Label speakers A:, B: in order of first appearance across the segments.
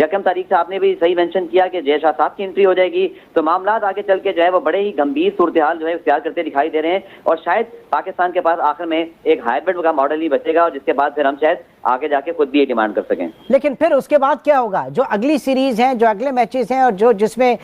A: यकम तारीख से आपने भी सही मेंशन किया कि जय शाह साहब की एंट्री हो जाएगी, तो मामला आगे चल के जो है वो बड़े ही गंभीर सूरत हाल जो है इख्तियार करते दिखाई दे रहे हैं, और शायद पाकिस्तान के पास आखिर में एक हाइब्रिड का मॉडल ही बचेगा, और जिसके बाद फिर हम शायद आगे जाके खुद भी ये डिमांड कर सकें।
B: लेकिन फिर उसके बाद क्या होगा? जो अगली सीरीज हैं, जो अगले मैचेस हैं, और जो जिसमें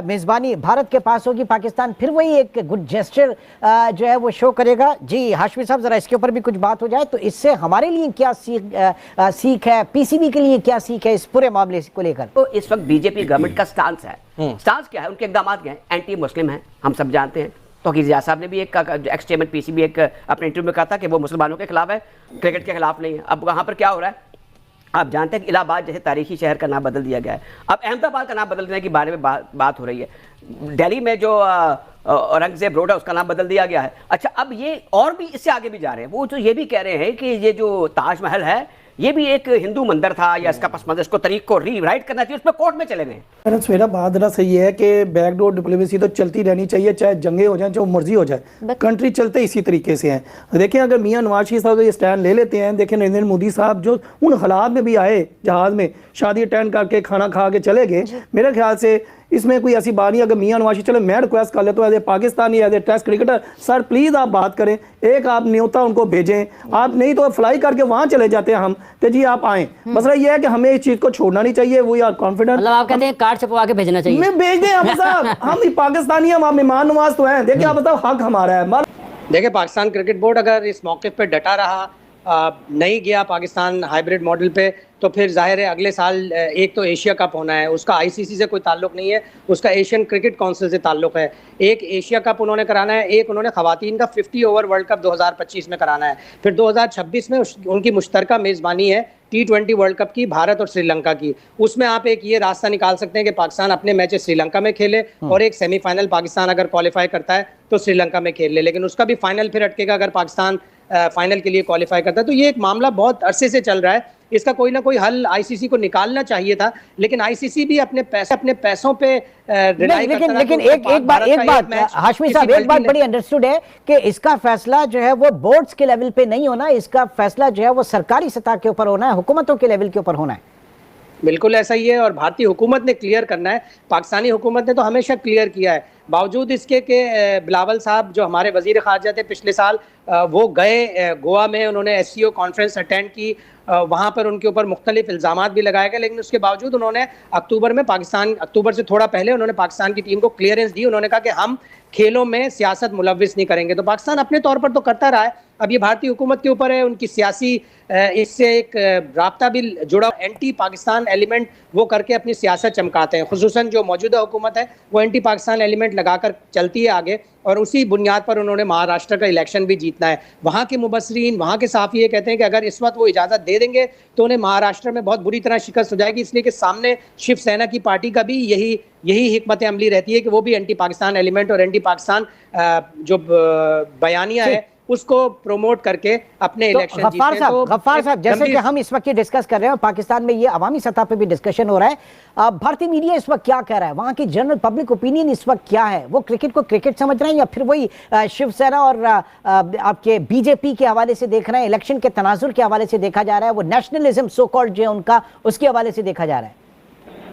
B: मेजबानी भारत के पास होगी, पाकिस्तान फिर वही एक गुड जेस्चर जो है वो शो करेगा। जी हाशमी साहब, जरा इसके ऊपर भी कुछ बात हो जाए तो इससे हमारे लिए क्या सीख है, पीसीबी के लिए क्या सीख है इस पूरे मामले को लेकर?
C: तो इस वक्त बीजेपी गवर्नमेंट का स्टांस है, स्टांस क्या है, उनके इकदाम क्या है, एंटी मुस्लिम है, हम सब जानते हैं। तो रियाज साहब ने भी एक एक्स चेयरमैन पीसीबी एक अपने इंटरव्यू में कहा था कि वो मुसलमानों के खिलाफ है, क्रिकेट के खिलाफ नहीं है। अब वहाँ पर क्या हो रहा है, आप जानते हैं कि इलाहाबाद जैसे तारीखी शहर का नाम बदल दिया गया है, अब अहमदाबाद का नाम बदलने के बारे में बात हो रही है। दिल्ली में जो औरंगजेब रोड है उसका नाम बदल दिया गया है। अच्छा, अब ये और भी इससे आगे भी जा रहे हैं, वो जो ये भी कह रहे हैं कि ये जो ताजमहल है ये भी एक हिंदू मंदिर था, या इसका पस मंजर, इसको तरीक को रीराइट करना चाहिए, उस पर कोर्ट में चले गए।
D: मेरा बात सही है कि बैकडोर डिप्लोमेसी तो चलती रहनी चाहिए, चाहे जंगे हो जाए, जो मर्जी हो जाए, कंट्री चलते इसी तरीके से हैं। देखें, अगर मियां नवाज शरीफ साहब ये स्टैंड ले लेते हैं, देखें नरेंद्र मोदी साहब जो उन हालात में भी आए, जहाज में शादी अटेंड करके खाना खा के चले गए, मेरे ख्याल से इसमें कोई ऐसी बात नहीं। अगर मियां नवाज शरीफ, चलो मैं रिक्वेस्ट कर लेता हूँ as a Pakistani, as a test cricketer, sir please आप बात करें, एक आप न्योता उनको भेजें, आप नहीं तो फ्लाई करके वहाँ चले जाते हैं हम, तो जी आप आएँ। मसला ये है कि हमें इस चीज़ को छोड़ना नहीं चाहिए, वो आर कॉन्फिडेंट।
E: मतलब आप कहते हैं कार्ड छपवा के भेजना चाहिए?
D: मैं भेज दें हम साहब, हम पाकिस्तानी, हम मेहमान नवाज तो हैं। देखिए आप बताओ, हक हमारा है।
F: देखिए, पाकिस्तान क्रिकेट बोर्ड अगर इस मौके पे डटा रहा, नहीं गया पाकिस्तान हाइब्रिड मॉडल पे, तो फिर जाहिर है अगले साल एक तो एशिया कप होना है, उसका आईसीसी से कोई ताल्लुक नहीं है, उसका एशियन क्रिकेट काउंसिल से ताल्लुक है। एक एशिया कप उन्होंने कराना है, एक उन्होंने खवातीन का 50 ओवर वर्ल्ड कप 2025 में कराना है, फिर 2026 में उनकी मुश्तरका मेज़बानी है T20 वर्ल्ड कप की, भारत और श्रीलंका की। उसमें आप एक ये रास्ता निकाल सकते हैं कि पाकिस्तान अपने मैचेस श्रीलंका में खेले, और एक सेमीफाइनल पाकिस्तान अगर क्वालिफाई करता है तो श्रीलंका में खेल ले, लेकिन उसका भी फाइनल फिर अटकेगा अगर पाकिस्तान फाइनल के लिए क्वालिफाई करता है। तो ये एक मामला बहुत अरसे से चल रहा है, इसका कोई ना कोई हल आईसीसी को निकालना चाहिए था, लेकिन आईसीसी भी अपने पैसों पे
B: लेकिन एक बात हाशमी साहब, एक बात बड़ी अंडरस्टूड है कि इसका फैसला जो है वो बोर्ड्स के लेवल पे नहीं होना, इसका फैसला जो है वो सरकारी सतह के ऊपर होना है, हुकूमतों के लेवल के ऊपर होना है।
F: बिल्कुल ऐसा ही है, और भारतीय हुकूमत ने क्लियर करना है। पाकिस्तानी हुकूमत ने तो हमेशा क्लियर किया है, बावजूद इसके कि बिलावल साहब जो हमारे वजीर ख़ारजा थे पिछले साल, वो गए गोवा में, उन्होंने SCO कॉन्फ्रेंस अटेंड की, वहाँ पर उनके ऊपर मुख्तलिफ इल्ज़ामात भी लगाए गए, लेकिन उसके बावजूद उन्होंने अक्टूबर से थोड़ा पहले उन्होंने पाकिस्तान की टीम को क्लियरेंस दी। उन्होंने कहा कि हम खेलों में सियासत मुलव्विस नहीं करेंगे। तो पाकिस्तान अपने तौर पर तो करता रहा है, अब ये भारतीय हुकूमत के ऊपर है, उनकी सियासी इससे एक राब्ता भी जुड़ा, एंटी पाकिस्तान एलिमेंट वो करके अपनी सियासत चमकाते हैं। खुसूसन जो मौजूदा हुकूमत है वो एंटी पाकिस्तान एलिमेंट लगाकर चलती है आगे, और उसी बुनियाद पर उन्होंने महाराष्ट्र का इलेक्शन भी जीतना है। वहाँ के मुबसरीन, वहाँ के साफ़ी ये कहते हैं कि अगर इस वक्त वो इजाज़त दे देंगे तो उन्हें महाराष्ट्र में बहुत बुरी तरह शिकस्त हो जाएगी, इसलिए कि सामने शिवसेना की पार्टी का भी यही हिकमत अमली रहती है कि वो भी एंटी पाकिस्तान एलिमेंट और एंटी पाकिस्तान जो बयानिया है उसको प्रमोट करके अपने इलेक्शन जीतते हैं।
B: गफ्फार साहब, जैसे कि हम इस वक्त डिस्कस कर रहे हैं, पाकिस्तान में ये अवामी सतह पे भी डिस्कशन हो रहा है, भारतीय मीडिया इस वक्त क्या कह रहा है, वहाँ की जनरल पब्लिक ओपिनियन इस वक्त क्या है? वो क्रिकेट को क्रिकेट समझ रहे हैं, या फिर वही शिवसेना और आपके बीजेपी के हवाले से देख रहे हैं, इलेक्शन के तनाजुर के हवाले से देखा जा रहा है, वो नेशनलिज्म सो कॉल्ड जो है उनका, उसके हवाले से देखा जा रहा है?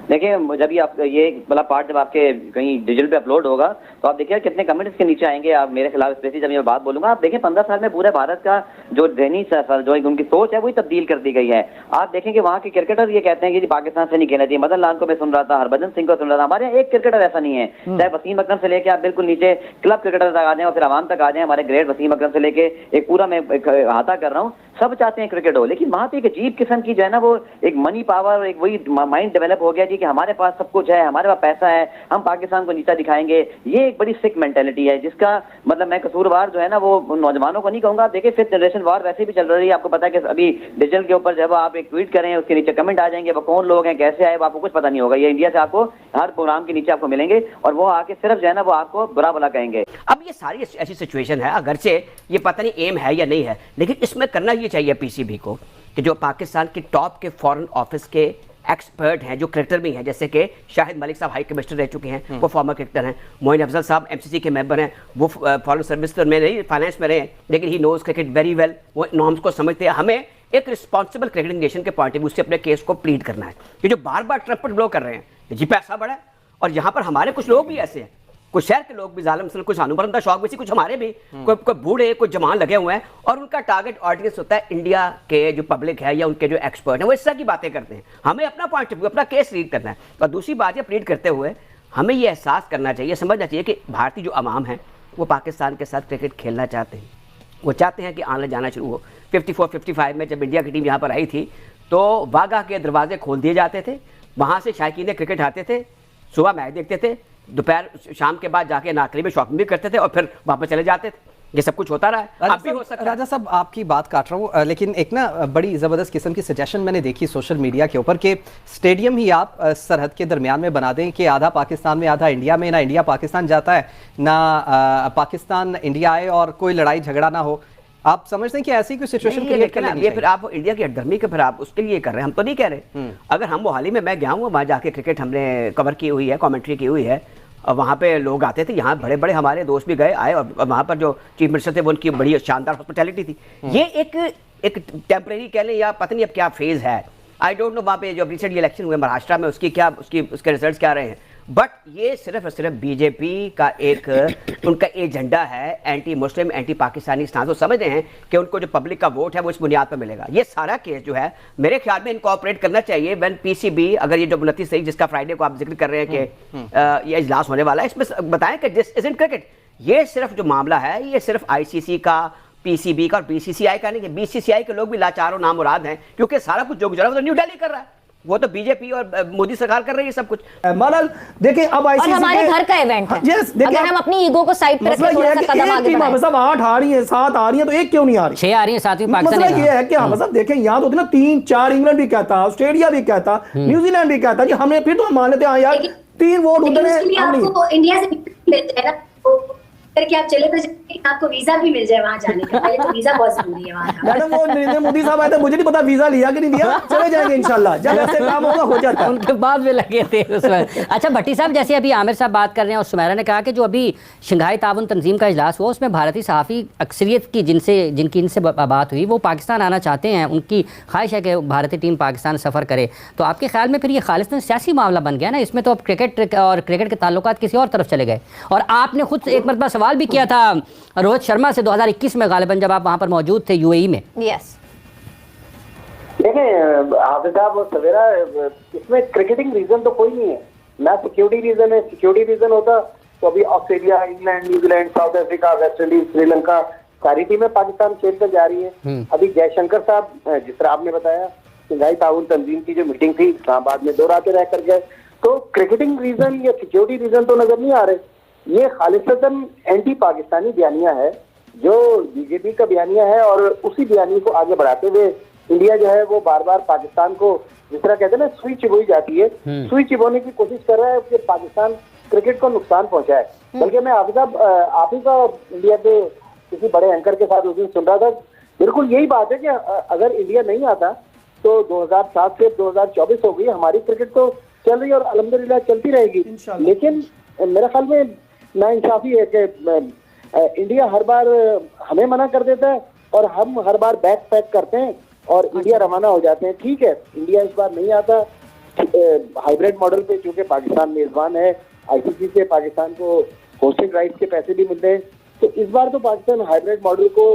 A: देखिए, जब आप ये वाला पार्ट जब आपके कहीं डिजिटल पे अपलोड होगा तो आप देखिए कितने कमेंट्स के नीचे आएंगे। आप मेरे खिलाफ स्पेशली जब मैं बात बोलूंगा, आप देखें 15 साल में पूरे भारत का जो ज़हनी जो उनकी सोच है वही तब्दील कर दी गई है। आप देखें कि वहाँ के क्रिकेटर ये कहते हैं कि पाकिस्तान से नहीं खेलना चाहिए। मदन लाल को मैं सुन रहा था, हरभजन सिंह को सुन रहा था, हमारे यहाँ एक क्रिकेटर ऐसा नहीं है, चाहे वसीम अकरम से लेके आप बिल्कुल नीचे क्लब क्रिकेटर तक आ जाए और फिर आवाम तक आ जाए, हमारे ग्रेट वसीम अकरम से लेके एक पूरा मैं अहाता कर रहा हूँ, सब चाहते हैं क्रिकेट हो। लेकिन वहाँ पे एक अजीब किस्म की जो है ना वो एक मनी पावर, एक वही माइंड डेवलप हो गया जी कि हमारे पास सब कुछ है, हमारे पास पैसा है, हम पाकिस्तान को नीचा दिखाएंगे। ये एक बड़ी सिक मेंटेलिटी है, जिसका मतलब मैं कसूरवार जो है ना वो नौजवानों को नहीं कहूंगा। देखिए, फिफ्थ जनरेशन वार वैसे भी चल रही है, आपको पता है कि अभी डिजिटल के ऊपर जब आप एक ट्वीट करें उसके नीचे कमेंट आ जाएंगे, वो कौन लोग हैं, कैसे आए, आपको कुछ पता नहीं होगा। ये इंडिया से आपको हर प्रोग्राम के नीचे आपको मिलेंगे और वो आके सिर्फ जो है ना वो आपको बुरा भला कहेंगे।
C: अब ये सारी ऐसी सिचुएशन है, अगरचे ये पता नहीं एम है या नहीं है, लेकिन इसमें करना ये चाहिए पीसीबी को कि जो पाकिस्तान के टॉप के फॉरेन ऑफिस के एक्सपर्ट हैं, जो क्रिकेटर भी हैं, जैसे कि शाहिद मलिक साहब हाई कमिश्नर रह चुके हैं, वो फॉर्मर क्रिकेटर हैं, मोइन अफजल साहब एमसीसी के मेंबर हैं, वो फॉरेन सर्विस में नहीं फाइनेंस में रहे हैं, लेकिन he knows cricket very well, वो नॉर्म्स को समझते हैं। हमें एक रिस्पॉन्सिबल क्रिकेटिंग नेशन के पॉइंट ऑफ व्यू से अपने केस को प्लीड करना है। ये जो बार बार ट्रम्प ब्लो कर रहे हैं, जी पैसा बड़ा है, और यहाँ पर हमारे कुछ लोग भी ऐसे हैं, कुछ शहर के लोग भी जालिम, कुछ सानुपरंदा शौक वैसी, कुछ हमारे भी कोई बूढ़े, कुछ जवान लगे हुए हैं, और उनका टारगेट ऑडियंस होता है इंडिया के जो पब्लिक है या उनके जो एक्सपर्ट हैं, वो इस तरह की बातें करते हैं। हमें अपना पॉइंट ऑफ व्यू, अपना केस रीड करना है। और दूसरी बात, ये प्लीड करते हुए हमें ये एहसास करना चाहिए, समझना चाहिए कि भारतीय जो अवाम है वो पाकिस्तान के साथ क्रिकेट खेलना चाहते हैं। वो चाहते हैं कि आने जाना शुरू हो। 54-55 में जब इंडिया की टीम यहाँ पर आई थी तो वाघा के दरवाजे खोल दिए जाते थे, वहाँ से शायकीन क्रिकेट आते थे, सुबह मैच देखते थे, दोपहर शाम के बाद जाके नाकरी में शॉपिंग भी करते थे और फिर वापस चले जाते थे। ये सब कुछ होता रहा है, अब भी हो सकता है।
G: राजा साहब, आपकी बात काट रहा हूँ, लेकिन एक ना बड़ी ज़बरदस्त किस्म की सजेशन मैंने देखी सोशल मीडिया के ऊपर कि स्टेडियम ही आप सरहद के दरमियान में बना दें कि आधा पाकिस्तान में आधा इंडिया में, ना इंडिया पाकिस्तान जाता है ना पाकिस्तान इंडिया आए और कोई लड़ाई झगड़ा ना हो। आप समझते हैं कि ऐसी कोई सिचुएशन क्रिएट कर लेनी
C: चाहिए? फिर आप इंडिया की हटधर्मी के फिर आप उसके लिए कर रहे हैं, हम तो नहीं कह रहे। अगर हम मोहाली में, मैं गया हूँ वहाँ जाके क्रिकेट हमने कवर की हुई है, कमेंट्री की हुई है, और वहाँ पे लोग आते थे, यहाँ बड़े बड़े हमारे दोस्त भी गए आए, और वहाँ पर जो चीफ मिनिस्टर थे वो उनकी बड़ी शानदार हॉस्पिटैलिटी थी। ये एक टेम्परेरी कह लें या पता नहीं अब क्या फेज है, आई डोंट नो। वहाँ पे जो रिसेंट इलेक्शन हुए महाराष्ट्र में उसके रिजल्ट क्या रहे हैं, बट ये सिर्फ और सिर्फ बीजेपी का एक उनका एजेंडा है, anti Muslim, anti Pakistani stance. वो समझ रहे हैं कि उनको जो पब्लिक का वोट है वो इस बुनियाद पर मिलेगा। ये सारा केस जो है मेरे ख्याल में इनकॉर्पोरेट करना चाहिए व्हेन पीसीबी, अगर ये जो 29 तारीख जिसका फ्राइडे को आप जिक्र कर रहे हैं कि ये इजलास होने वाला है, इसमें बताएं कि दिस इजंट क्रिकेट। ये सिर्फ जो मामला है ये सिर्फ आईसीसी का, पीसीबी का और बीसीसीआई का नहीं, कि बीसीसीआई के लोग भी लाचार और नामुराद हैं, क्योंकि सारा कुछ जो गुजरा वो तो न्यू दिल्ली कर रहा है, वो तो बीजेपी और मोदी सरकार कर रही है सब कुछ।
D: मलाल देखिए, अब आईसीसी
H: और हमारे घर का इवेंट है। अगर हम अपनी ईगो को साइड पर रख के थोड़ा सा कदम आगे बढ़ाएं।
D: मतलब 8 आ रही है, 7 आ रही है, तो एक क्यों नहीं आ रही?
E: 6 आ रही है, 7वीं पाकिस्तान।
D: मसला ये है कि मतलब देखें, यहाँ तो ना 3-4 इंग्लैंड भी कहता, ऑस्ट्रेलिया भी कहता, न्यूजीलैंड भी कहता जी हमें, फिर तो हम मान लेते हैं यार 3 वोट उधर है।
H: आपको इंडिया से मिल जाएगा करके आप चले तो आपको वीजा भी मिल जाए वहां जाने का, पहले तो वीजा बहुत जरूरी है वहां का।
D: मैडम वो नरेंद्र मोदी साहब आए थे, मुझे नहीं पता वीजा लिया कि नहीं लिया, चले जाएंगे इंशाल्लाह, जब ऐसे काम होगा हो जाता है।
E: उनके बाद में लगे थे उसमें। अच्छा भट्टी साहब, जैसे अभी आमिर साहब बात कर रहे हैं और सुमेरा ने कहा कि जो अभी शंघाई ताउन तंजीम का इजलास हुआ उसमें भारतीय सहाफ़ी अक्सरियत की जिनकी इनसे बात हुई वो पाकिस्तान आना चाहते हैं, उनकी ख्वाहिश है कि भारतीय टीम पाकिस्तान सफ़र करे। तो आपके ख्याल में फिर ये खालिस्तान सियासी मामला बन गया ना? इसमें तो अब क्रिकेट और क्रिकेट के ताल्लुकात किसी और तरफ चले गए। और आपने खुद एक मरतबा सवाल भी किया था रोहित शर्मा से 2021 में गालिबन, जब आप वहां पर मौजूद थे यूएई में।
H: यस,
I: देखें हाफिज साहब और सवेरा, इसमें क्रिकेटिंग रीजन तो कोई नहीं है ना, सिक्योरिटी रीजन है। सिक्योरिटी रीजन होता तो अभी Australia, England, New Zealand, south Africa, West Indies, Sri Lanka सारी टीमें पाकिस्तान खेल कर जा रही है। अभी जयशंकर साहब, जिस तरह आपने बताया, शंघाई ताउन तंजीम की जो मीटिंग थी इस्लामाबाद में 2 रातें रह कर गए, तो क्रिकेटिंग रीजन या सिक्योरिटी रीजन तो नजर नहीं आ रहे। ये खालिसतन एंटी पाकिस्तानी बयानिया है, जो बीजेपी का बयानिया है, और उसी बयानी को आगे बढ़ाते हुए इंडिया जो है वो बार बार पाकिस्तान को, जिस तरह कहते हैं ना, सुई चिबोई जाती है, सुई चिबोने की कोशिश कर रहा है कि पाकिस्तान क्रिकेट को नुकसान पहुंचाए। बल्कि मैं आप ही का इंडिया के किसी बड़े एंकर के साथ उस दिन सुन रहा था, बिल्कुल यही बात है कि अगर इंडिया नहीं आता तो 2007 से 2024 हो गई, हमारी क्रिकेट तो चल रही है और अल्हम्दुलिल्लाह चलती रहेगी। लेकिन मेरे ख्याल में नाइंसाफी है कि इंडिया हर बार हमें मना कर देता है और हम हर बार बैक पैक करते हैं और इंडिया रवाना हो जाते हैं। ठीक है, इंडिया इस बार नहीं आता हाइब्रिड मॉडल पे, क्योंकि पाकिस्तान मेजबान है, आईसीसी से पाकिस्तान को होस्टिंग राइट्स के पैसे भी मिलते हैं, तो इस बार तो पाकिस्तान हाइब्रिड मॉडल को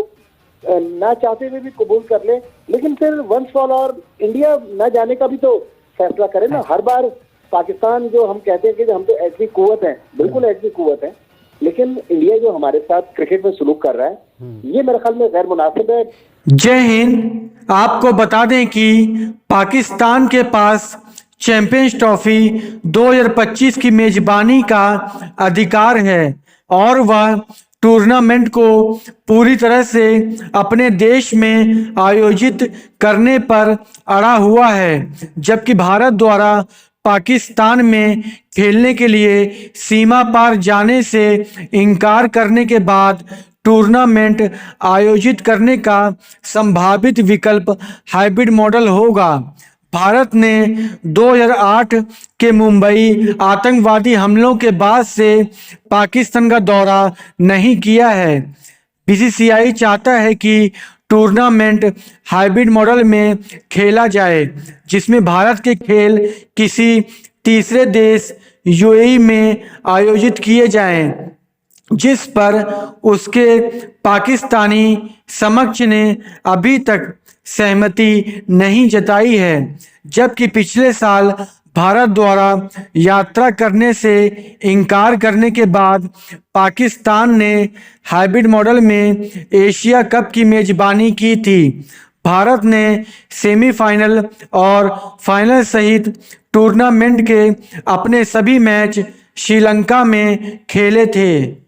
I: ना चाहते हुए भी कबूल कर ले, लेकिन फिर वंस फॉर ऑल इंडिया ना जाने का भी तो फैसला करे ना। हर बार पाकिस्तान, जो हम कहते हैं कि हम तो ऐसी कुव्वत है, बिल्कुल ऐसी कुव्वत है, लेकिन इंडिया जो हमारे साथ क्रिकेट में सलूक कर रहा है, ये मेरे ख्याल में गैर मुनासिब है।
J: जय हिंद। आपको बता दें कि पाकिस्तान के पास चैंपियंस ट्रॉफी 2025 की मेजबानी का अधिकार है और वह टूर्नामेंट को पूरी तरह से अपने देश में आयोजित करने पर अड़ा हुआ है, जबकि भारत द्वारा पाकिस्तान में खेलने के लिए सीमा पार जाने से इनकार करने के बाद टूर्नामेंट आयोजित करने का संभावित विकल्प हाइब्रिड मॉडल होगा। भारत ने 2008 के मुंबई आतंकवादी हमलों के बाद से पाकिस्तान का दौरा नहीं किया है। बीसीसीआई चाहता है कि टूर्नामेंट हाइब्रिड मॉडल में खेला जाए, जिसमें भारत के खेल किसी तीसरे देश यूएई में आयोजित किए जाएं, जिस पर उसके पाकिस्तानी समकक्ष ने अभी तक सहमति नहीं जताई है। जबकि पिछले साल भारत द्वारा यात्रा करने से इनकार करने के बाद पाकिस्तान ने हाइब्रिड मॉडल में एशिया कप की मेजबानी की थी। भारत ने सेमीफाइनल और फाइनल सहित टूर्नामेंट के अपने सभी मैच श्रीलंका में खेले थे।